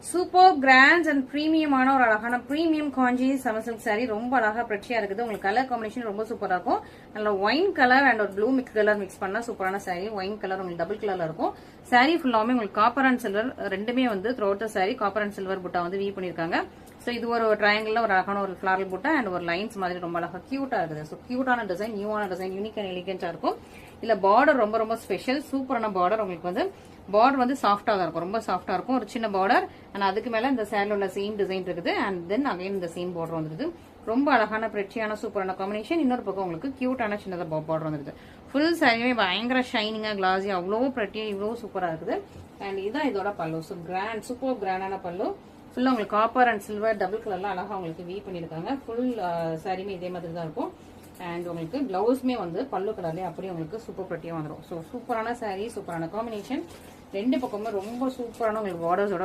Super grants and பிரீமியமான ஒரு அழகான premium காஞ்சி செம சில்க் சாரி. ரொம்ப அழகா பிரச்சியா இருக்குது. உங்களுக்கு கலர் காம்பினேஷன் ரொம்ப சூப்பரா இருக்கும். நல்ல ஒயின் கலர் அண்ட் ஒரு ப்ளூ மிக்ஸ் கலர் மிக்ஸ் பண்ணா சூப்பரான சாரி. ஒயின் கலர் உங்களுக்கு டபுள் கலர்ல இருக்கும். சாரி ஃபுல்லாமே உங்களுக்கு காப்பர் அண்ட் சில்வர் ரெண்டுமே வந்து through out sorry copper and silver புட்டா வந்து வீவ் பண்ணிருக்காங்க. ஸோ இது ஒரு ட்ரையாங்கிள் ஒரு அழகான ஒரு ஃபிளாரல் புட்டா அண்ட் ஒரு லைன்ஸ் மாதிரி ரொம்ப அழகா கியூட்டா இருக்குது. ஸோ கியூட்டான டிசைன், நியூவான டிசைன், யூனிக் அண்ட் எலிகென்டா இருக்கும். இல்ல பார்டர் ரொம்ப ரொம்ப ஸ்பெஷல் சூப்பரான பார்டர். உங்களுக்கு வந்து பார்டர் வந்து சாஃப்டா தான் இருக்கும், ரொம்ப சாஃப்டா இருக்கும். ஒரு சின்ன பார்டர் அண்ட் அதுக்கு மேல இந்த சேரில் உள்ள சேம் டிசைன் இருக்குது அண்ட் தென் அகைன் இந்த சேம் பார்டர் வந்துருது. ரொம்ப அழகான பிரெச்சியான சூப்பரான காம்பினேஷன். இன்னொரு பக்கம் உங்களுக்கு கியூட்டான சின்னதாக பார்டர் வந்துருது. ஃபுல் சாரியுமே பயங்கர ஷைனிங்கா கிளாஸி அவ்வளோ பிரெட்டியா இவ்வளோ சூப்பரா இருக்குது. அண்ட் இதான் இதோட பல்லு. ஸோ கிராண்ட் சூப்பர் கிராண்டான பல்லு. ஃபுல்லா உங்களுக்கு காப்பர் அண்ட் சில்வர் டபுள் கலர்ல அழகா உங்களுக்கு வீவ் பண்ணிருக்காங்க. ஃபுல் சாரியுமே இதே மாதிரி தான் இருக்கும். அண்ட் உங்களுக்கு பிளவுஸ்மே வந்து பல்லு கலர்லேயே அப்படியே உங்களுக்கு சூப்பர் பிரெட்டியா வந்துடும். ஸோ சூப்பரான சாரி, சூப்பரான காம்பினேஷன். ரெண்டு பக்கமும் ரொம்ப சூப்பரான உங்களுக்கு பார்டர்ஸோட